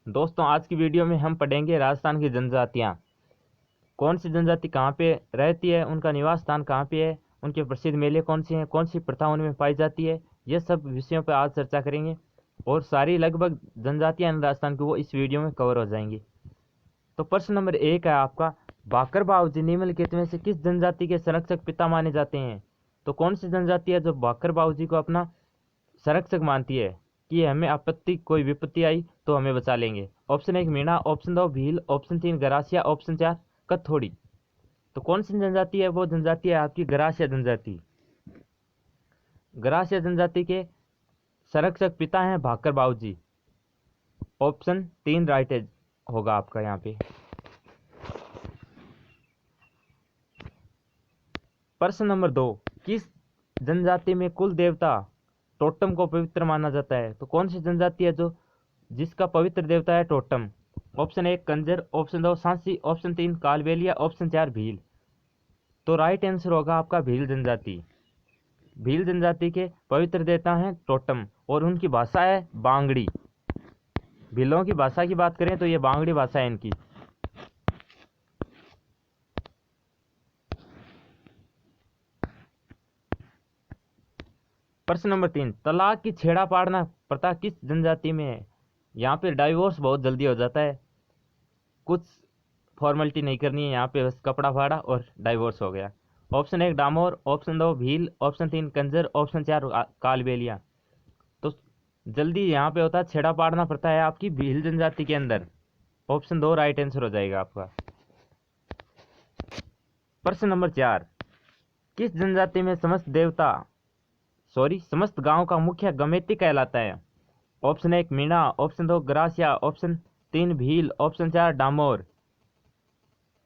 दोस्तों, आज की वीडियो में हम पढ़ेंगे राजस्थान की जनजातियाँ। कौन सी जनजाति कहाँ पे रहती है, उनका निवास स्थान कहाँ पे है, उनके प्रसिद्ध मेले कौन से हैं, कौन सी प्रथा उनमें पाई जाती है, ये सब विषयों पर आज चर्चा करेंगे। और सारी लगभग जनजातियाँ राजस्थान की वो इस वीडियो में कवर हो जाएंगी। तो प्रश्न नंबर 1 है आपका, भाकर बावजी निम्नलिखित में से किस जनजाति के संरक्षक पिता माने जाते हैं? तो कौन सी जनजाति है जो भाकर बावजी को अपना संरक्षक मानती है कि हमें आपत्ति कोई विपत्ति आई तो हमें बचा लेंगे? Option 1 Meena, option 2 Bhil, option 3 Garasia, option 4 Kathodi. तो कौन सी जनजाति है? वो जनजाति है आपकी गरासिया जनजाति। गरासिया जनजाति के संरक्षक पिता हैं भाकर बावजी। ऑप्शन 3 राइट होगा आपका यहाँ पे। प्रश्न नंबर 2, किस जनजाति में कुल देवता टोटम को पवित्र माना जाता है? तो कौन सी जनजाति है जो जिसका पवित्र देवता है टोटम? ऑप्शन 1 कंजर, ऑप्शन 2 सांसी, ऑप्शन 3 कालबेलिया, ऑप्शन 4 भील। तो राइट आंसर होगा आपका भील जनजाति। भील जनजाति के पवित्र देवता हैं टोटम और उनकी भाषा है बांगड़ी। भीलों की भाषा की बात करें तो ये बांगड़ी भाषा है इनकी। प्रश्न नंबर 3, तलाक की छेड़ा पाड़ना प्रथा किस जनजाति में है? यहाँ पे डाइवोर्स बहुत जल्दी हो जाता है, कुछ फॉर्मेलिटी नहीं करनी है, यहाँ पे बस कपड़ा फाड़ा और डाइवोर्स हो गया। Option 1 Damor, option 2 Bhil, option 3 Kanjar, option 4 Kalbelia. तो जल्दी यहाँ पे होता है छेड़ा पाड़ना प्रथा है आपकी भील जनजाति के अंदर। ऑप्शन 2 राइट आंसर हो जाएगा आपका। प्रश्न नंबर 4, किस जनजाति में समस्त गांव का मुखिया गमेती कहलाता है? Option 1 Meena, option 2 Garasia, option 3 Bhil, option 4 Damor.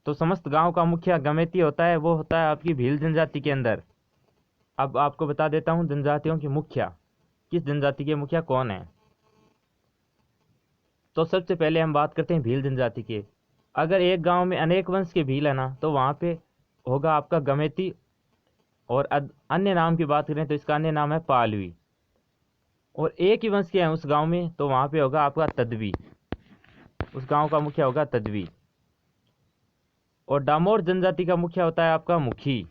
तो समस्त गांव का मुखिया गमेती होता है, वो होता है आपकी भील जनजाति के अंदर। अब आपको बता देता हूं जनजातियों के मुखिया, किस जनजाति के मुखिया कौन है। तो सबसे पहले हम बात करते हैं भील जनजाति के। अगर एक गांव में अनेक वंश के भील है ना, तो वहां पे होगा आपका गमेती। और अन्य नाम की बात करें तो इसका अन्य नाम है पालवी। और एक ही वंश के हैं उस गांव में, तो वहां पे होगा आपका तदवी। उस गांव का मुखिया होगा तदवी। और डामोर जनजाति का मुखिया होता है आपका मुखी।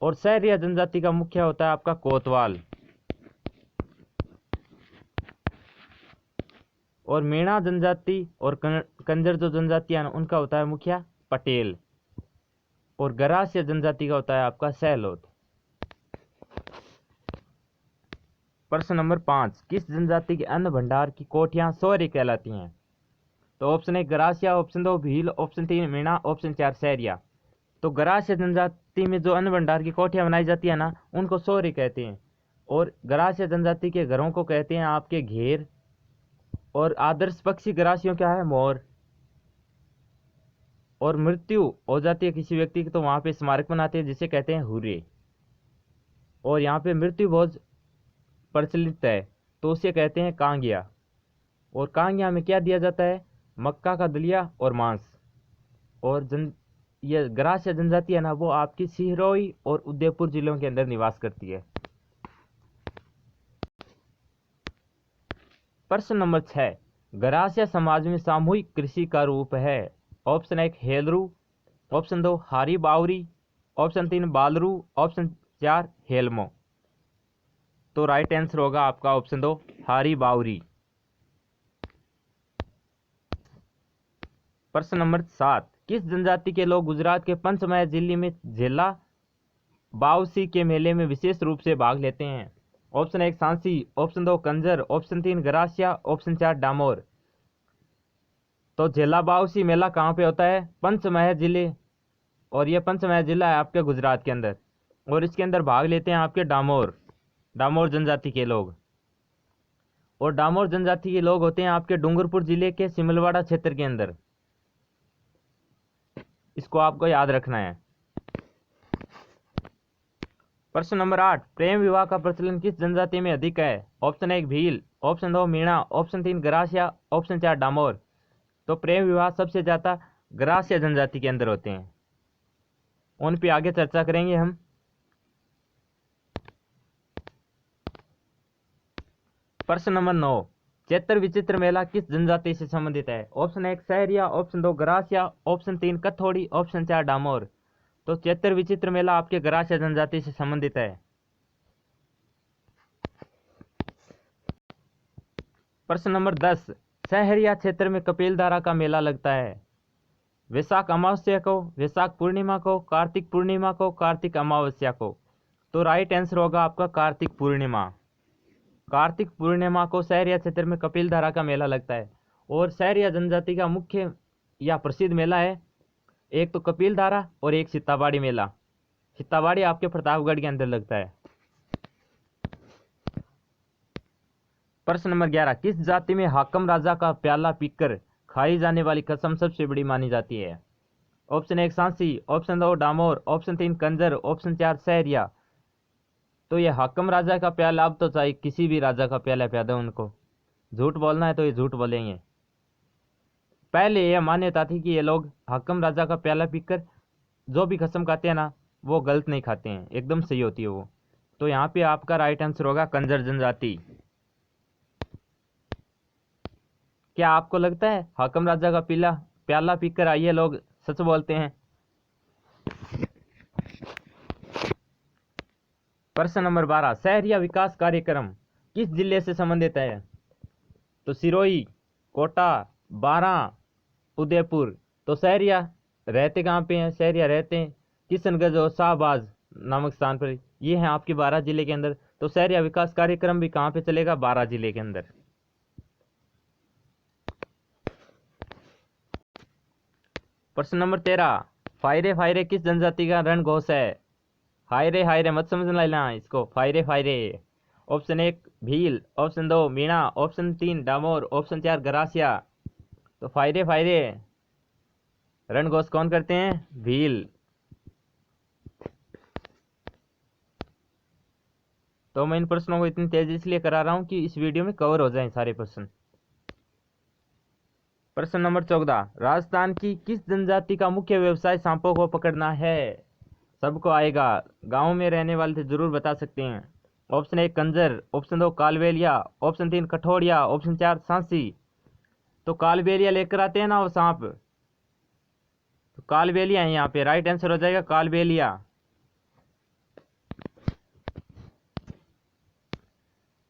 और सहरिया जनजाति का मुखिया होता है आपका कोतवाल। और मीणा जनजाति और कंजर जो जनजाति है उनका होता है मुखिया पटेल। और गरासिया जनजाति का होता है आपका सहलोद। प्रश्न नंबर 5, किस जनजाति के अन्न भंडार की कोठियां सौर्य कहलाती हैं? तो option 1 Garasia, option 2 Bhil, option 3 Meena, option 4 Sahariya. तो गरासिया जनजाति में जो अन्न भंडार की कोठियां बनाई जाती है ना, उनको सौर्य कहते हैं। और गरासिया जनजाति के घरों को कहते हैं आपके घेर। और आदर्श पक्षी गरासियों क्या है? मोर। और मृत्यु हो जाती है किसी व्यक्ति की तो वहां पे स्मारक बनाते हैं जिसे कहते हैं हुर्रे। और यहाँ पे मृत्यु भोज प्रचलित है तो उसे कहते हैं कांगिया। और कांगिया में क्या दिया जाता है? मक्का का दलिया और मांस। और ये गरासिया जनजाति है ना, वो आपकी सिहरोई और उदयपुर जिलों के अंदर निवास करती है। प्रश्न नंबर 6, गरासिया समाज में सामूहिक कृषि का रूप है? ऑप्शन 1 हेलरू, ऑप्शन 2 हारी बावरी, ऑप्शन 3 बालरू, ऑप्शन 4 हेलमो। तो राइट आंसर होगा आपका ऑप्शन 2 हारी बावरी। प्रश्न नंबर 7, किस जनजाति के लोग गुजरात के पंचमहल जिले में झेला बावसी के मेले में विशेष रूप से भाग लेते हैं? Option 1 Sansi, option 2 Kanjar, option 3 Garasia, option 4 Damor. तो झेला बावसी मेला कहाँ पे होता है? पंचमहल जिले। और ये पंचमहल जिला है आपके गुजरात के अंदर। और इसके अंदर भाग लेते हैं आपके डामोर जनजाति के लोग। और डामोर जनजाति के लोग होते हैं आपके डूंगरपुर जिले के सिमलवाड़ा क्षेत्र के अंदर। इसको आपको याद रखना है। प्रश्न नंबर 8, प्रेम विवाह का प्रचलन किस जनजाति में अधिक है? Option 1 Bhil, option 2 Meena, option 3 Garasia, option 4 Damor. तो प्रेम विवाह सबसे ज्यादा गरासिया जनजाति के अंदर होते हैं। उन पे आगे चर्चा करेंगे हम। प्रश्न नंबर 9, चैत्र विचित्र मेला किस जनजाति से संबंधित है? Option 1 Sahariya, option 2 Garasia, option 3 Kathodi, option 4 Damor. तो चैत्र विचित्र मेला आपके गरासिया जनजाति से संबंधित है। प्रश्न नंबर 10, सहरिया क्षेत्र में कपिलधारा का मेला लगता है वैशाख अमावस्या को, वैशाख पूर्णिमा को, कार्तिक पूर्णिमा को, कार्तिक अमावस्या को। तो राइट आंसर होगा आपका कार्तिक पूर्णिमा। कार्तिक पूर्णिमा को सहरिया क्षेत्र में कपिलधारा का मेला लगता है। और सहरिया जनजाति का मुख्य या प्रसिद्ध मेला है एक तो कपिलधारा और एक सीताबाड़ी मेला। सीताबाड़ी आपके प्रतापगढ़ के अंदर लगता है। प्रश्न नंबर 11, किस जाति में हाकम राजा का प्याला पीकर खाई जाने वाली कसम सबसे बड़ी मानी जाती है? Option 1 Sansi, option 2 Damor, option 3 Kanjar, option 4 Sahariya. तो ये हाकम राजा का प्याला, अब तो चाहे किसी भी राजा का प्याला पिया दो उनको, झूठ बोलना है तो ये झूठ बोलेंगे। पहले यह मान्यता थी कि ये लोग हाकम राजा का प्याला पीकर जो भी कसम खाते हैं ना वो गलत नहीं खाते हैं, एकदम सही होती है वो। तो यहाँ पे आपका राइट आंसर होगा कंजर जनजाति। क्या आपको लगता है हाकम राजा का प्याला पीकर आइए लोग सच बोलते हैं? प्रश्न नंबर 12, सहरिया विकास कार्यक्रम किस जिले से संबंधित है? तो सिरोही, कोटा, बारां, उदयपुर। तो सहरिया रहते कहाँ पे हैं? सहरिया रहते हैं किशनगंज और शाहबाज नामक स्थान पर। ये है आपके 12 जिले के अंदर। तो सहरिया विकास कार्यक्रम भी कहाँ पे चलेगा? 12 जिले के अंदर। प्रश्न नंबर 13, फायरे फायरे किस जनजाति का रण घोष है? हायरे हायरे मत समझ लेना इसको, फायरे फायरे। Option 1 Bhil, option 2 Meena, option 3 Damor, option 4 Garasia. तो फायरे फायरे रण घोष कौन करते हैं? भील। तो मैं इन प्रश्नों को इतनी तेजी इसलिए करा रहा हूं कि इस वीडियो में कवर हो जाएं सारे प्रश्न। प्रश्न नंबर 14, राजस्थान की किस जनजाति का मुख्य व्यवसाय सांपों को पकड़ना है? सबको आएगा, गांव में रहने वाले थे जरूर बता सकते हैं। Option 1 Kanjar, option 2 Kalbelia, option 3 Kathodiya, option 4 Sansi. तो कालबेलिया लेकर आते हैं ना वो सांप, तो कालबेलिया है यहाँ पे, राइट आंसर हो जाएगा कालबेलिया।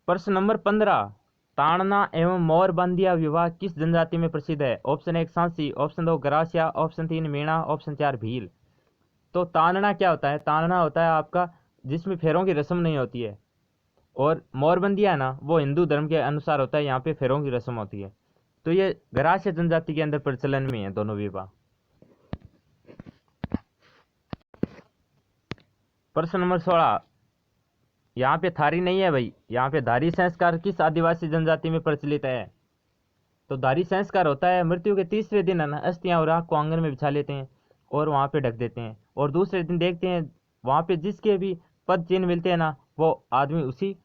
प्रश्न नंबर 15, ताड़ना एवं मोरबंदिया विवाह किस जनजाति में प्रसिद्ध है? Option 1 Sansi, option 2 Garasia, option 3 Meena, option 4 Bhil. तो ताड़ना क्या होता है? ताड़ना होता है आपका जिसमें फेरों की रस्म नहीं होती है, और मोरबंदिया है ना वो हिंदू धर्म के अनुसार होता है, यहाँ पे फेरों की रस्म होती है। तो ये गरासिया जनजाति के अंदर प्रचलन में है दोनों विवाह। प्रश्न नंबर 16, यहाँ पे थारी नहीं है भाई, यहाँ पे धारी संस्कार किस आदिवासी जनजाति में प्रचलित है? तो धारी संस्कार होता है मृत्यु के तीसरे दिन है ना अस्थियां और राख को आंगन में बिछा लेते हैं और वहां पे ढक देते हैं, और दूसरे दिन देखते हैं वहां पे जिसके भी पद चिन्ह मिलते हैं ना वो आदमी उसी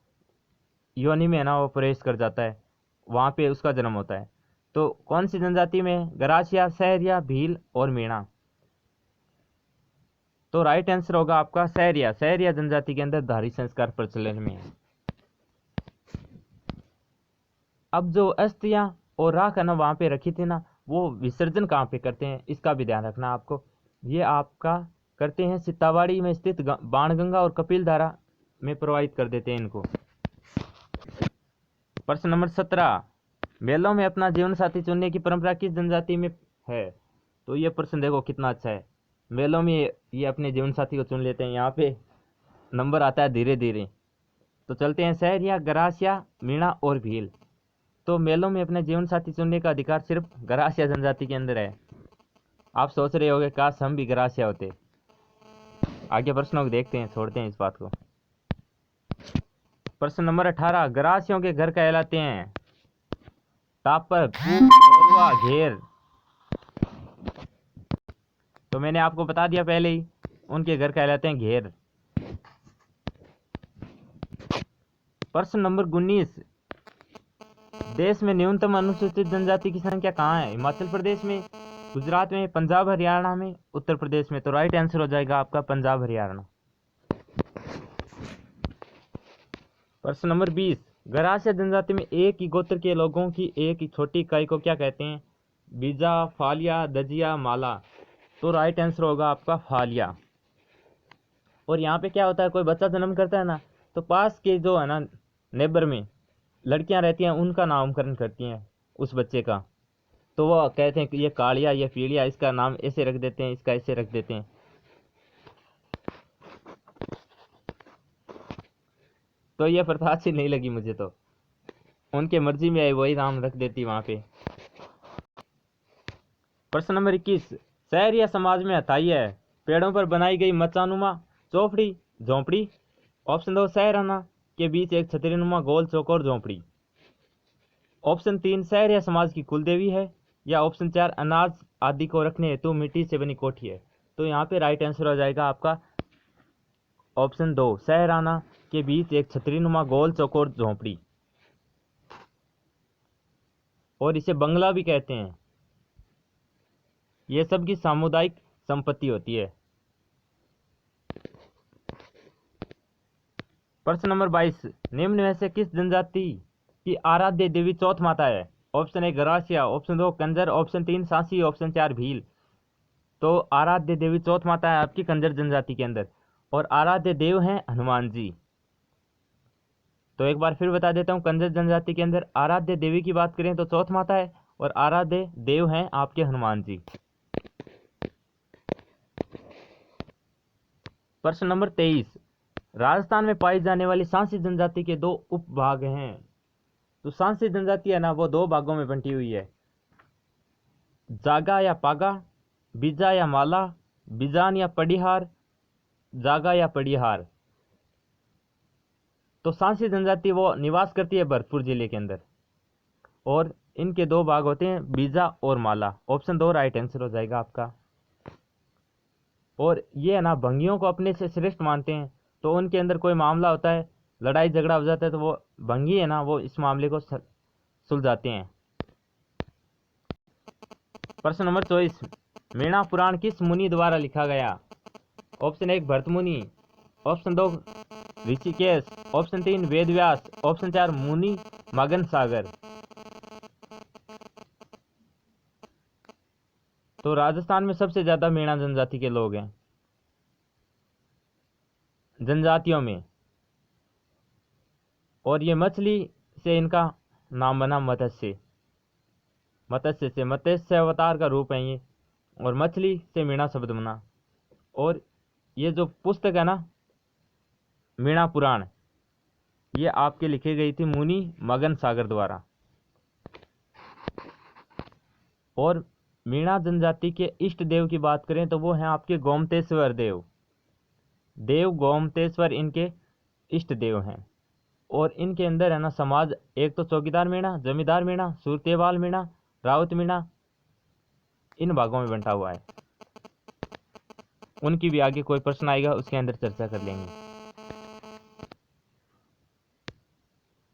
योनि में है ना वो प्रवेश कर जाता है, वहां पे उसका जन्म होता है। तो कौन सी जनजाति में? गरासिया, सहरिया, भील और मीणा। तो राइट आंसर होगा आपका सहरिया। सहरिया जनजाति के अंदर धारी संस्कार प्रचलन में है। अब जो अस्थियां और राख है ना वहां पे रखी थी ना वो विसर्जन कहाँ पे करते हैं इसका भी ध्यान रखना आपको। ये आपका करते हैं सीताबाड़ी में स्थित बाणगंगा और कपिलधारा में प्रवाहित कर देते हैं इनको। प्रश्न नंबर 17, मेलों में अपना जीवन साथी चुनने की परंपरा किस जनजाति में है? तो ये प्रश्न देखो कितना अच्छा है। मेलों में ये अपने जीवन साथी को चुन लेते हैं, यहाँ पे नंबर आता है धीरे धीरे। तो चलते हैं सहरिया, गरासिया, मीणा और भील। तो मेलों में अपने जीवन साथी चुनने का अधिकार सिर्फ गरासिया जनजाति के अंदर है। आप सोच रहे होंगे काश हम भी गरासिया होते। आगे प्रश्नों को देखते हैं, छोड़ते हैं इस बात को। प्रश्न नंबर 18, गरासियों के घर कहलाते हैं टापर, कोरवा, घेर। तो मैंने आपको बता दिया पहले ही, उनके घर कहलाते हैं घेर। प्रश्न नंबर 19, देश में न्यूनतम अनुसूचित जनजाति की संख्या कहाँ है? हिमाचल प्रदेश में, गुजरात में, पंजाब हरियाणा में, उत्तर प्रदेश में। तो राइट आंसर हो जाएगा आपका पंजाब हरियाणा। प्रश्न नंबर 20, गरासिया जनजाति में एक ही गोत्र के लोगों की एक ही छोटी इकाई को क्या कहते हैं? बीजा, फालिया, दजिया, माला। तो राइट आंसर होगा आपका फालिया। और यहाँ पे क्या होता है, कोई बच्चा जन्म करता है ना, तो पास के जो है ना नेबर में लड़कियां रहती हैं, उनका नामकरण करती हैं उस बच्चे का। तो वो कहते हैं कि ये कालिया, ये पीलिया, इसका नाम ऐसे रख देते हैं, इसका ऐसे रख देते हैं। तो ये प्रथा अच्छी नहीं लगी मुझे, तो उनके मर्जी में आई वही नाम रख देती वहां पे। प्रश्न नंबर 21, शहर या समाज में हथाई है पेड़ों पर बनाई गई मचानुमा चौपड़ी झोंपड़ी। ऑप्शन 2, शहराना के बीच एक छतरीनुमा गोल चौकोर झोंपड़ी। ऑप्शन 3, शहर या समाज की कुलदेवी है। या ऑप्शन 4, अनाज आदि को रखने हेतु मिट्टी से बनी कोठी है। तो यहाँ पे राइट आंसर हो जाएगा आपका ऑप्शन 2, शहराना के बीच एक छतरीनुमा गोल चौकोर झोंपड़ी। और इसे बंगला भी कहते हैं। यह सबकी सामुदायिक संपत्ति होती है। प्रश्न नंबर 22, निम्न में से किस जनजाति की आराध्य देवी चौथ माता है? Option 1 Garasia, option 2 Kanjar, option 3 सांसी, ऑप्शन 4 भील। तो आराध्य देवी चौथ माता है आपकी कंजर जनजाति के अंदर, और आराध्य देव हैं हनुमान जी। तो एक बार फिर बता देता हूँ, कंजर जनजाति के अंदर आराध्य देवी की बात करें तो चौथ माता है, और आराध्य देव हैं आपके हनुमान जी। प्रश्न नंबर 23, राजस्थान में पाई जाने वाली सांसी जनजाति के दो उपभाग हैं। तो सांसी जनजाति है ना, वो दो भागों में बंटी हुई है, जागा या पागा, बीजा या माला, बीजान या पड़िहार, जागा या पड़िहार। तो सांसी जनजाति वो निवास करती है भरतपुर जिले के अंदर, और इनके दो भाग होते हैं, बीजा और माला। ऑप्शन 2 राइट आंसर हो जाएगा आपका। और ये है ना भंगियों को अपने से श्रेष्ठ मानते हैं, तो उनके अंदर कोई मामला होता है, लड़ाई झगड़ा हो जाता है, तो वो भंगी है ना, वो इस मामले को सुलझाते हैं। प्रश्न नंबर 24, मीणा पुराण किस मुनि द्वारा लिखा गया? ऑप्शन 1 भरत मुनि, option 2 Rishikesh, option 3 Ved Vyas, option 4 मुनि मगन सागर। तो राजस्थान में सबसे ज्यादा मीणा जनजाति के लोग हैं जनजातियों में, और ये मछली से इनका नाम बना मत्स्य। मत्स्य से मत्स्य अवतार का रूप है ये, और मछली से मीणा शब्द बना। और ये जो पुस्तक है ना मीणा पुराण, ये आपके लिखी गई थी मुनि मगन सागर द्वारा। और मीणा जनजाति के इष्ट देव की बात करें तो वो हैं आपके गोमतेश्वर देव। देव गोमतेश्वर इनके इष्ट देव हैं। और इनके अंदर है ना समाज, एक तो चौकीदार मीणा, जमींदार मीणा, सूरतेवाल मीणा, राउत मीणा, इन भागों में बंटा हुआ है। उनकी भी आगे कोई प्रश्न आएगा उसके अंदर चर्चा कर लेंगे।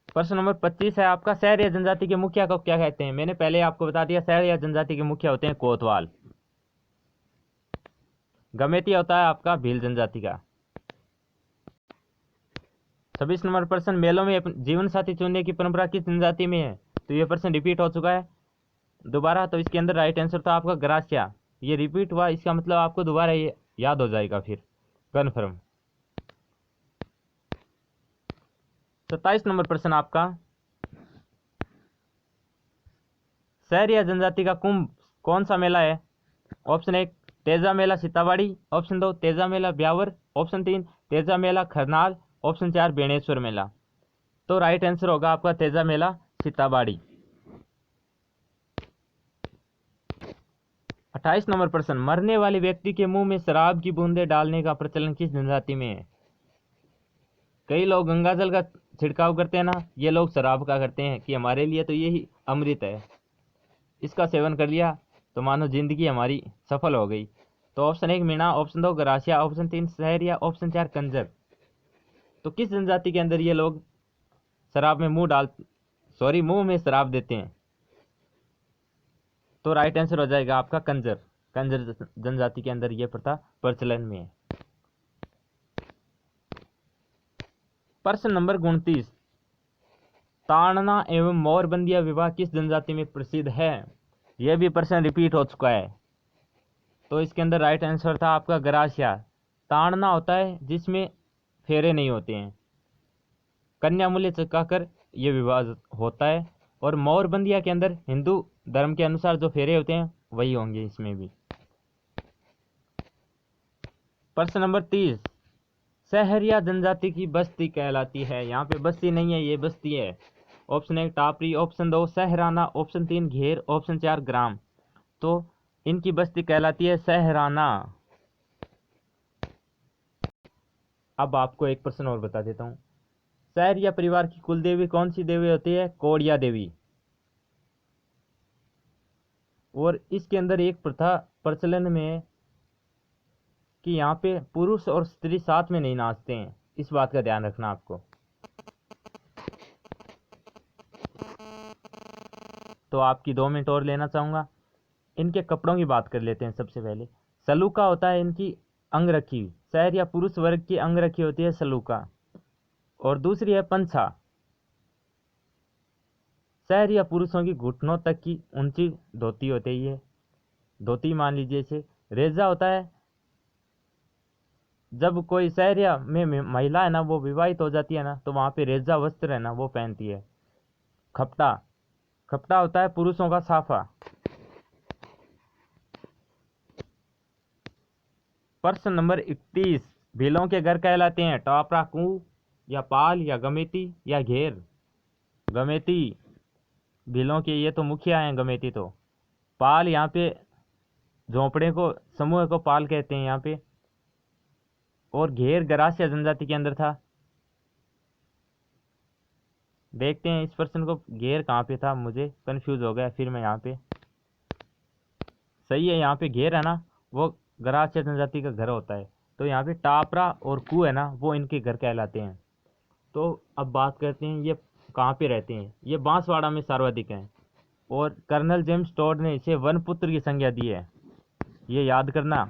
प्रश्न नंबर 25 है आपका, शहर या जनजाति के मुखिया को क्या कहते हैं? मैंने पहले आपको बता दिया, शहर या जनजाति के मुखिया होते हैं कोतवाल। गमेती होता है आपका भील जनजाति का। 26 नंबर प्रश्न, मेलों में जीवन साथी चुनने की परंपरा किस जनजाति में है? तो ये प्रश्न रिपीट हो चुका है दोबारा, तो इसके अंदर राइट आंसर था आपका ग्रासिया। ये रिपीट हुआ, इसका मतलब आपको दोबारा ये याद हो जाएगा फिर कन्फर्म। 27 नंबर प्रश्न आपका, शहर या जनजाति का कुंभ कौन सा मेला है? ऑप्शन 1 तेजा मेला सीताबाड़ी, ऑप्शन 2 तेजा मेला ब्यावर, ऑप्शन 3 तेजा मेला खरनाल, ऑप्शन 4 बेणेश्वर मेला। तो राइट आंसर होगा आपका तेजा मेला सीताबाड़ी। 28 नंबर प्रश्न, मरने वाले व्यक्ति के मुंह में शराब की बूंदें डालने का प्रचलन किस जनजाति में है? कई लोग गंगाजल का छिड़काव करते हैं ना, ये लोग शराब का करते हैं कि हमारे लिए तो यही अमृत है, इसका सेवन कर लिया तो मानो जिंदगी हमारी सफल हो गई। तो option 1 Meena, option 2 Garasia, option 3 Sahariya, option 4 Kanjar. तो किस जनजाति के अंदर ये लोग शराब में मुंह में शराब देते हैं? तो राइट आंसर हो जाएगा आपका कंजर। कंजर जनजाति के अंदर यह प्रथा प्रचलन में है। प्रश्न नंबर 29, ताड़ना एवं मोरबंदिया विवाह किस जनजाति में प्रसिद्ध है? यह भी प्रश्न रिपीट हो चुका है। तो इसके अंदर राइट आंसर था आपका गरासिया। ताड़ना होता है जिसमें फेरे नहीं होते हैं, कन्या मूल्य चुकाकर ये विवाह होता है। और मोरबंदिया के अंदर हिंदू धर्म के अनुसार जो फेरे होते हैं वही होंगे इसमें भी। प्रश्न नंबर 30, सहरिया जनजाति की बस्ती कहलाती है? यहाँ पे बस्ती नहीं है, ये बस्ती है। ऑप्शन 1 टापरी, ऑप्शन 2 सहराना, ऑप्शन 3 घेर, ऑप्शन 4 ग्राम। तो इनकी बस्ती कहलाती है सहराना। अब आपको एक प्रश्न और बता देता हूँ। सहरिया परिवार की कुल देवी कौन सी देवी होती है? कोड़िया देवी। और इसके अंदर एक प्रथा प्रचलन में है कि यहाँ पे पुरुष और स्त्री साथ में नहीं नाचते हैं, इस बात का ध्यान रखना आपको। तो आपकी 2 मिनट और लेना चाहूँगा। इनके कपड़ों की बात कर लेते हैं सबसे पहले। सलूका होता है इनकी अंगरखी, सहरिया पुरुष वर्ग की अंगरखी होती है सलूका। और दूसरी है पंछा, सहरिया पुरुषों की घुटनों तक की ऊंची धोती होती है, ये धोती मान लीजिए इसे। रेजा होता है जब कोई सहरिया में महिला है ना वो विवाहित हो जाती है ना, तो वहां पे रेजा वस्त्र है ना वो पहनती है। खपटा, खपटा होता है पुरुषों का साफा। प्रश्न नंबर 31, भीलों के घर कहलाते हैं टापरा, कुं या पाल या गमेती या घेर? गमेती भीलों के ये तो मुखिया हैं गमेती। तो पाल यहाँ पे झोंपड़े को समूह को पाल कहते हैं यहाँ पे। और घेर गरासिया जनजाति के अंदर था। देखते हैं इस प्रश्न को, घेर कहाँ पे था, मुझे कंफ्यूज हो गया फिर मैं यहाँ पे। सही है, यहाँ पे घेर है ना वो गरासिया जनजाति का घर होता है। तो यहाँ पे टापरा और कू है ना वो इनके घर कहलाते हैं। तो अब बात करते हैं ये कहाँ पे रहते हैं। ये बांसवाड़ा में सर्वाधिक हैं। और कर्नल जेम्स टॉड ने इसे वनपुत्र की संज्ञा दी है, ये याद करना,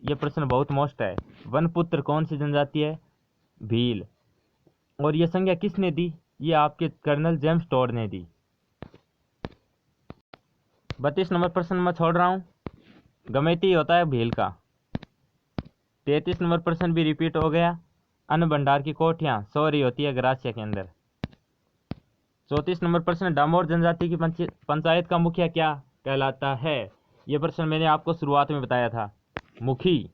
ये प्रश्न बहुत मोस्ट है। वनपुत्र कौन सी जनजाति है? भील। और ये संज्ञा किसने दी? ये आपके कर्नल जेम्स टॉड ने दी। 32 नंबर प्रश्न मैं छोड़ रहा हूँ, गमेती होता है भील का। 33 नंबर प्रश्न भी रिपीट हो गया, अन्न भंडार की कोठियाँ सौरी होती है गरासिया के अंदर। 34 नंबर प्रश्न, डामोर जनजाति की पंचायत का मुखिया क्या कहलाता है? ये प्रश्न मैंने आपको शुरुआत में बताया था, मुखी,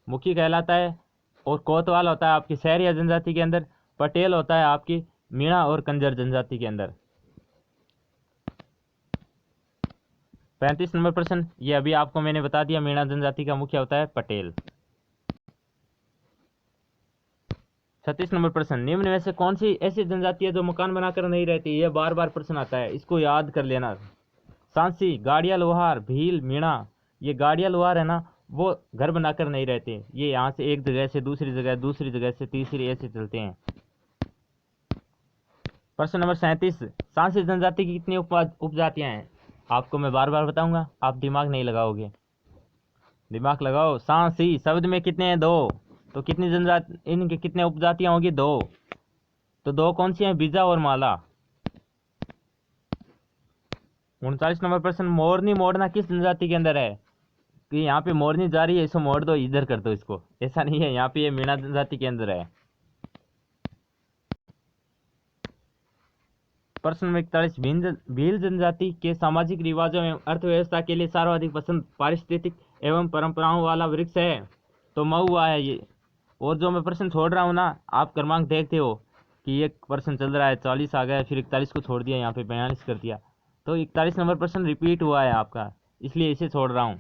मुखी कहलाता है। और कोतवाल होता है आपकी सहरिया जनजाति के अंदर। पटेल होता है आपकी मीणा और कंजर जनजाति के अंदर। 35 नंबर प्रश्न, ये अभी आपको मैंने बता दिया, मीणा जनजाति का मुखिया होता है पटेल। 36 नंबर प्रश्न, निम्न में से कौन सी ऐसी जनजाति है जो मकान बनाकर नहीं रहती? ये बार बार प्रश्न आता है, इसको याद कर लेना। सांसी, गाड़िया लोहार, भील, मीणा। ये गाड़िया लोहार है ना वो घर बनाकर नहीं रहते, ये यहाँ से एक जगह से दूसरी जगह, दूसरी जगह से तीसरी, ऐसे चलते हैं। प्रश्न नंबर 37, सांसी जनजाति की कितनी उपजातियां हैं? आपको मैं बार बार बताऊंगा, आप दिमाग नहीं लगाओगे, दिमाग लगाओ। सांसी शब्द में कितने हैं? 2। तो कितनी जनजाति, इनके कितने उपजातियां होगी? 2। तो 2 कौन सी हैं? बीजा और माला। 39 नंबर प्रश्न, मोरनी मोड़ना किस जनजाति के अंदर है? कि यहाँ पे मोरनी जा रही है, इसको मोड़ दो, इधर कर दो इसको, ऐसा नहीं है, यहाँ पे ये मीणा जनजाति के अंदर है। प्रश्न नंबर 41, भील जनजाति के सामाजिक रिवाजों एवं अर्थव्यवस्था के लिए सर्वाधिक पसंद पारिस्थितिक एवं परंपराओं वाला वृक्ष है? तो महुआ है ये। और जो मैं प्रश्न छोड़ रहा हूँ ना, आप क्रमांक देखते हो कि ये प्रश्न चल रहा है, 40 आ गया, फिर 41 को छोड़ दिया, यहाँ पे 42 कर दिया। तो 41 नंबर प्रश्न रिपीट हुआ है आपका, इसलिए इसे छोड़ रहा हूँ।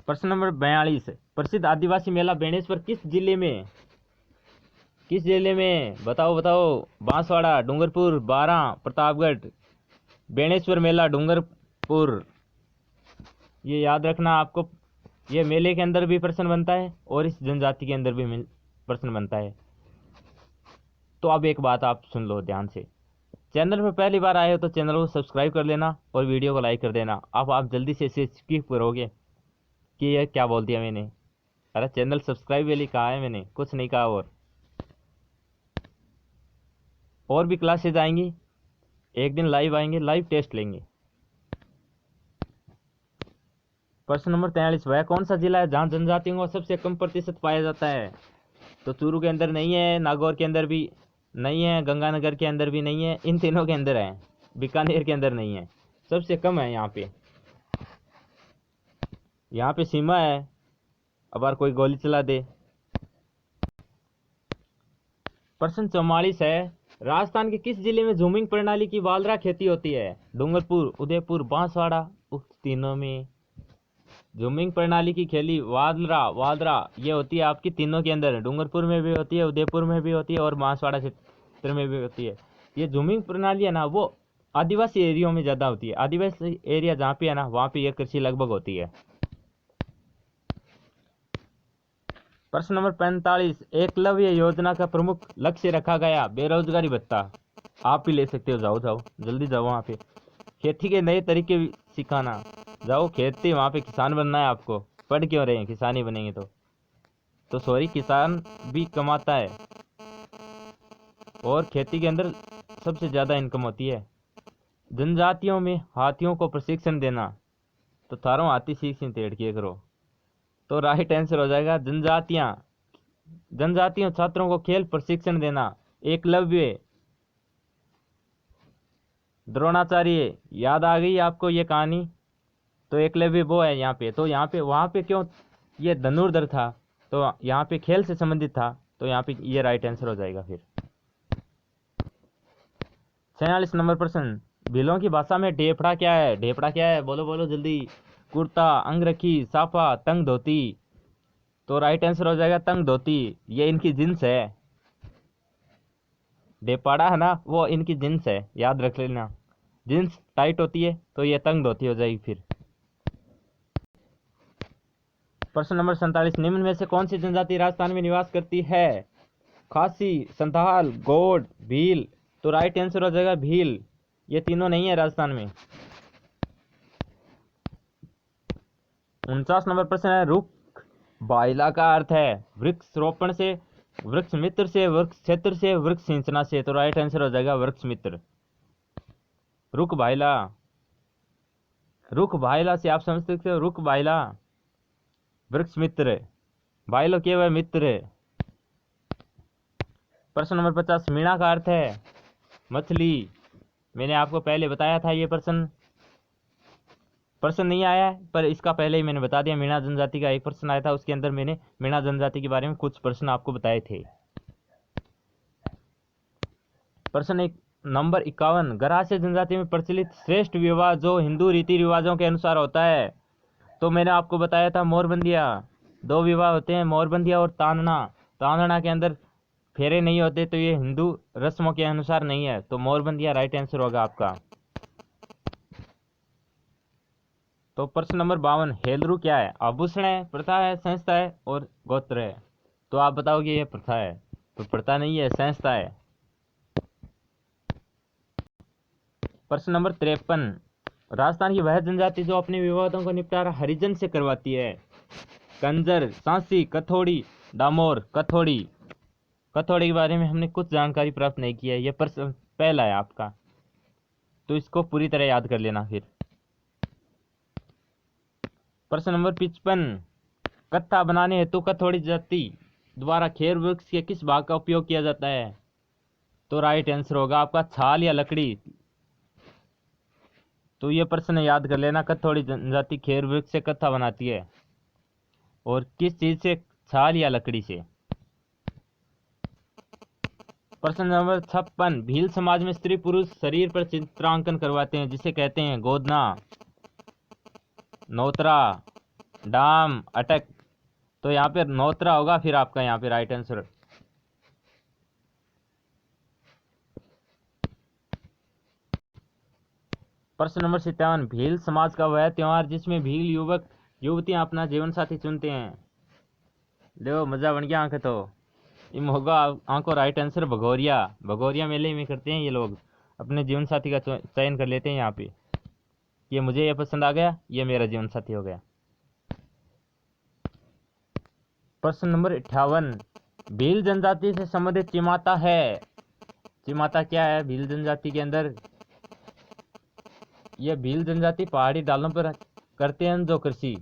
प्रश्न नंबर 42, प्रसिद्ध आदिवासी मेला बेणेश्वर किस जिले में? किस जिले में? बताओ बताओ। बांसवाड़ा, डूंगरपुर, बारां, प्रतापगढ़। बेणेश्वर मेला डूंगरपुर, ये याद रखना आपको। ये मेले के अंदर भी प्रश्न बनता है और इस जनजाति के अंदर भी प्रश्न बनता है। तो अब एक बात आप सुन लो ध्यान से, चैनल पर पहली बार आए हो तो चैनल को सब्सक्राइब कर लेना और वीडियो को लाइक कर देना। अब आप जल्दी से इसे स्किप करोगे कि ये क्या बोल दिया मैंने। अरे चैनल सब्सक्राइब वाली कहा है मैंने, कुछ नहीं कहा। और और भी क्लासेज आएंगी, एक दिन लाइव आएंगे, लाइव टेस्ट लेंगे। प्रश्न नंबर 43, वह कौन सा जिला है जहाँ जनजातियों का सबसे कम प्रतिशत पाया जाता है? तो चूरू के अंदर नहीं है, नागौर के अंदर भी नहीं है, गंगानगर के अंदर भी नहीं है, इन तीनों के अंदर है, बीकानेर के अंदर नहीं है, सबसे कम है यहाँ पे। यहाँ पे सीमा है, अब बार कोई गोली चला दे। प्रश्न 44 है, राजस्थान के किस जिले में झूमिंग प्रणाली की वालरा खेती होती है? डूंगरपुर, उदयपुर, बांसवाड़ा, उक्त तीनों में झूमिंग प्रणाली की खेती वालरा ये होती है आपकी तीनों के अंदर, डूंगरपुर में भी होती है, उदयपुर में भी होती है और बांसवाड़ा क्षेत्र में भी होती है। ये झूमिंग प्रणाली है ना, वो आदिवासी एरिया में ज़्यादा होती है, आदिवासी एरिया जहाँ पे है ना, वहाँ पे ये कृषि लगभग होती है। प्रश्न नंबर 45, एकलव्य योजना का प्रमुख लक्ष्य रखा गया बेरोजगारी भत्ता। आप भी ले सकते हो, जाओ जाओ जल्दी जाओ, वहाँ पे खेती के नए तरीके सिखाना, जाओ खेती, वहाँ पे किसान बनना है आपको, पढ़ क्यों रहे हैं, किसानी बनेंगे तो सॉरी, किसान भी कमाता है और खेती के अंदर सबसे ज़्यादा इनकम होती है। जनजातियों में हाथियों को प्रशिक्षण देना, तो थारों हाथी सीख तेड़ किए करो, तो राइट आंसर हो जाएगा जनजातियों छात्रों को खेल प्रशिक्षण देना। एकलव्य, द्रोणाचार्य, याद आ गई आपको ये कहानी? तो एकलव्य वो है यहाँ पे, तो यहाँ पे वहाँ पे क्यों ये धनुर्धर था, तो यहाँ पे खेल से संबंधित था, तो यहाँ पे ये राइट आंसर हो जाएगा। फिर 46 नंबर प्रश्न, भीलों की भाषा में ढेफड़ा क्या है? ढेफड़ा क्या है, बोलो बोलो जल्दी। कुर्ता, अंगरखी, साफा, तंग धोती, तो राइट आंसर हो जाएगा तंग धोती, ये इनकी जिन्स है। ढेपाड़ा है ना, वो इनकी जिन्स है, याद रख लेना, जिन्स टाइट होती है तो ये तंग धोती हो जाएगी। फिर प्रश्न नंबर 47, निम्न में से कौन सी जनजाति राजस्थान में निवास करती है? खासी, संथाल, गौड़, भील, तो राइट आंसर हो जाएगा भील, ये तीनों नहीं है राजस्थान में। 49 नंबर प्रश्न है, रुख बाइला का अर्थ है वृक्ष रोपण से, वृक्ष मित्र से, वृक्ष क्षेत्र से, वृक्ष सिंचना से, तो राइट आंसर हो जाएगा वृक्ष मित्र। रुख भाइला से आप समझ सकते हो, रुख भाइला वृक्ष मित्र, भाइलो के वह मित्र है। प्रश्न नंबर 50, मीणा का अर्थ है मछली, मैंने आपको पहले बताया था, ये प्रश्न नहीं आया है पर इसका पहले ही मैंने बता दिया। मीणा जनजाति का एक प्रश्न आया था, उसके अंदर मैंने मीणा जनजाति के बारे में कुछ प्रश्न आपको बताए थे। प्रश्न नंबर 51, गरासिया जनजाति में प्रचलित श्रेष्ठ विवाह जो हिंदू रीति रिवाजों के अनुसार होता है, तो मैंने आपको बताया था मोरबंदिया, 2 विवाह होते हैं, मोरबंदिया और तांदना के अंदर फेरे नहीं होते, तो ये हिंदू रस्मों के अनुसार नहीं है, तो मोरबंदिया राइट आंसर होगा आपका। तो प्रश्न नंबर 52, हेलरू क्या है? आभूषण है, प्रथा है, संस्था है और गोत्र है, तो आप बताओगे ये प्रथा है, तो प्रथा नहीं है, संस्था है। प्रश्न नंबर 53, राजस्थान की वह जनजाति जो अपने विवादों का निपटारा हरिजन से करवाती है? कंजर, सांसी, कथोड़ी, डामोर। कथोड़ी के बारे में हमने कुछ जानकारी प्राप्त नहीं की है, ये प्रश्न पहला है आपका, तो इसको पूरी तरह याद कर लेना। फिर प्रश्न नंबर 55, कत्था बनाने हेतु कथोड़ी जाति द्वारा खेर वृक्ष के किस भाग का उपयोग किया जाता है? तो राइट आंसर होगा आपका छाल या लकड़ी, तो ये प्रश्न याद कर लेना, कथोड़ी जनजाति खेर वृक्ष से कत्था बनाती है और किस चीज से, छाल या लकड़ी से। प्रश्न नंबर 56, भील समाज में स्त्री पुरुष शरीर पर चित्रांकन करवाते हैं जिसे कहते हैं गोदना, नोतरा, डाम, अटक, तो यहाँ पे नोतरा होगा फिर आपका यहाँ पे राइट आंसर। प्रश्न नंबर 57, भील समाज का वह त्योहार जिसमें भील युवक युवतियां अपना जीवन साथी चुनते हैं? देखो मजा बन गया आंख, तो इम होगा आंखों राइट आंसर भगोरिया मेले में करते हैं ये लोग, अपने जीवन साथी का चयन कर लेते हैं यहाँ पे, ये मुझे ये पसंद आ गया, ये मेरा जीवन साथी हो गया। प्रश्न नंबर 58, भील जनजाति से संबंधित चिमाता है? चिमाता क्या है भील जनजाति के अंदर? ये भील जनजाति पहाड़ी ढालों पर करते हैं जो कृषि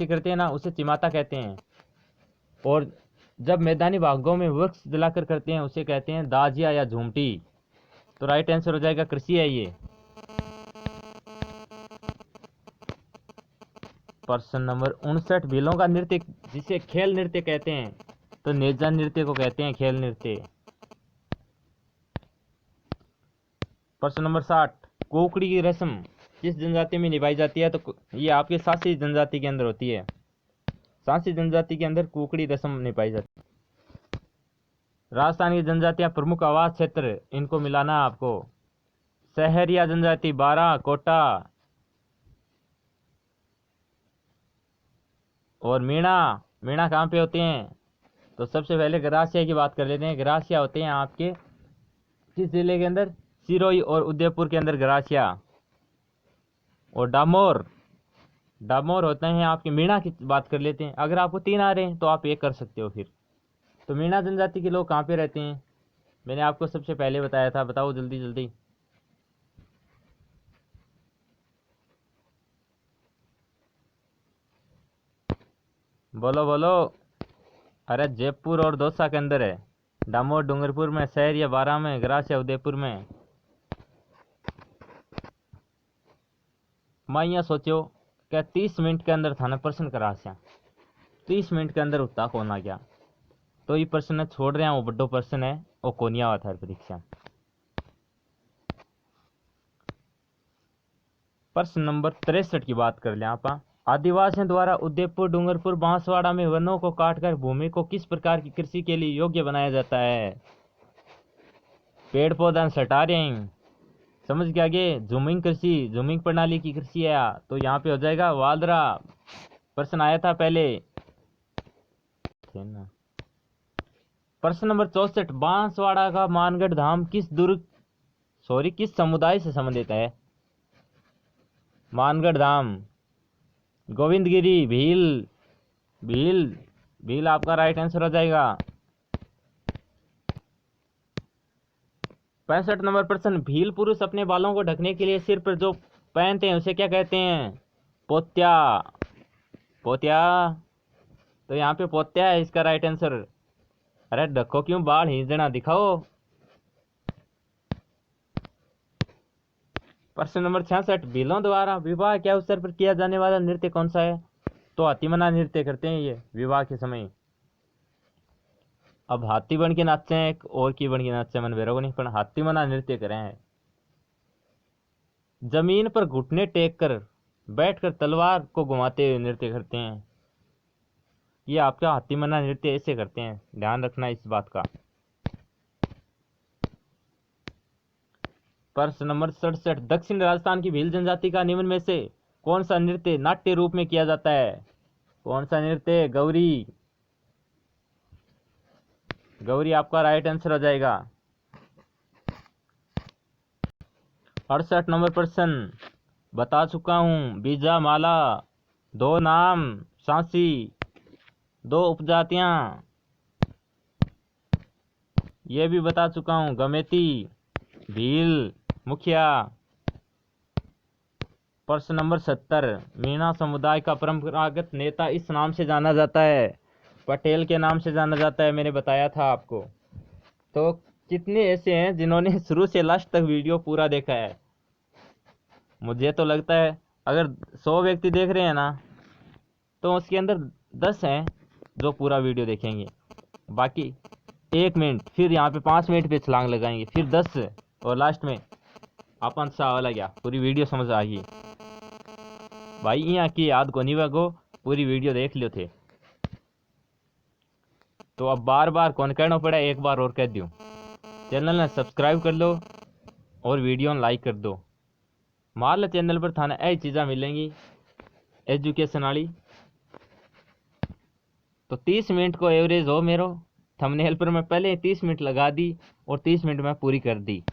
करते हैं ना, उसे चिमाता कहते हैं। और जब मैदानी भागों में वृक्ष जलाकर करते हैं उसे कहते हैं दाजिया या झूमटी। तो राइट आंसर हो जाएगा कृषि है ये। प्रश्न नंबर 59, भीलों का नृत्य जिसे खेल नृत्य कहते हैं, तो नेजा नृत्य को कहते हैं खेल नृत्य। प्रश्न नंबर 60, कोकड़ी की रस्म किस जनजाति में निभाई जाती है? तो ये आपके सांसी जनजाति के अंदर होती है। सांसी जनजाति के अंदर कुकड़ी रस्म निभाई जाती है। राजस्थान की जनजातियां प्रमुख आवास क्षेत्र, इनको मिलाना है आपको। सहरिया जनजाति बारा, कोटा और मीणा। मीणा कहाँ पे होते हैं? तो सबसे पहले गरासिया की बात कर लेते हैं। गरासिया होते हैं आपके किस जिले के अंदर? सिरोही और उदयपुर के अंदर गरासिया। और डामोर होते हैं आपके मीणा की बात कर लेते हैं। अगर आपको 3 आ रहे हैं तो आप एक कर सकते हो फिर। तो मीणा जनजाति के लोग कहाँ पे रहते हैं? मैंने आपको सबसे पहले बताया था, बताओ जल्दी जल्दी। बोलो बोलो। अरे जयपुर और दौसा के अंदर है। डामोर डूंगरपुर में, शहर या बारा में, गरासिया उदयपुर में। मैं यहाँ सोचो क्या 30 मिनट के अंदर थाना प्रश्न करा से 30 मिनट के अंदर उत्ता कौन आ गया। तो ये प्रश्न छोड़ रहे हैं, वो बड़ो प्रश्न है, वो कोनिया हुआ था परीक्षा। प्रश्न नंबर 63 की बात कर लें आप। आदिवासियों द्वारा उदयपुर डूंगरपुर बांसवाड़ा में वनों को काटकर भूमि को किस प्रकार की कृषि के लिए योग्य बनाया जाता है? पेड़ पौधा हटा रहे हैं, समझ के आगे। जूमिंग कृषि, जूमिंग प्रणाली की कृषि है। तो यहाँ पे हो जाएगा वालदरा। प्रश्न आया था पहले। प्रश्न नंबर 64, बांसवाड़ा का मानगढ़ धाम किस समुदाय से संबंधित है? मानगढ़ धाम गोविंदगिरी, भील आपका राइट आंसर हो जाएगा। 65 नंबर प्रश्न, भील पुरुष अपने बालों को ढकने के लिए सिर पर जो पहनते हैं उसे क्या कहते हैं? पोत्या। तो यहाँ पे पोत्या है इसका राइट आंसर। अरे ढको क्यों, बाल हिंजना दिखाओ। प्रश्न नंबर 66, भीलों द्वारा विवाह के अवसर पर किया जाने वाला नृत्य कौन सा है? तो हाथीमना नृत्य करते हैं ये विवाह के समय। अब हाथी बन के नाचते हैं और की बन के नाचते हैं मन बेरो नहीं, पर हाथीमना नृत्य करें हैं। जमीन पर घुटने टेक कर बैठकर तलवार को घुमाते हुए नृत्य करते हैं। ये आपका हाथीमना नृत्य ऐसे करते हैं, ध्यान रखना इस बात का। प्रश्न नंबर 67, दक्षिण राजस्थान की भील जनजाति का निम्न में से कौन सा नृत्य नाट्य रूप में किया जाता है? कौन सा नृत्य? गौरी आपका राइट आंसर हो जाएगा। 68 नंबर प्रश्न बता चुका हूं। बीजा माला 2 नाम, सांसी 2 उपजातियां, ये भी बता चुका हूं। गमेती, भील, मुखिया। प्रश्न नंबर 70, मीणा समुदाय का परंपरागत नेता इस नाम से जाना जाता है? पटेल के नाम से जाना जाता है, मैंने बताया था आपको। तो कितने ऐसे हैं जिन्होंने शुरू से लास्ट तक वीडियो पूरा देखा है? मुझे तो लगता है अगर 100 व्यक्ति देख रहे हैं ना, तो उसके अंदर 10 हैं जो पूरा वीडियो देखेंगे। बाकी 1 मिनट, फिर यहाँ पे 5 मिनट पे छलांग लगाएंगे, फिर 10, और लास्ट में अपन सा वाला गया, पूरी वीडियो समझ आ गई भाई। यहाँ की याद को नहीं वगो, पूरी वीडियो देख लियो थे। तो अब बार बार कौन कहना पड़ा, एक बार और कह दूं, चैनल ने सब्सक्राइब कर लो और वीडियो लाइक कर दो। मान लो चैनल पर थाने ऐसी चीज़ा मिलेंगी एजुकेशन वाली। तो 30 मिनट को एवरेज हो मेरो। थंबनेल पर मैं पहले 30 मिनट लगा दी और 30 मिनट में पूरी कर दी।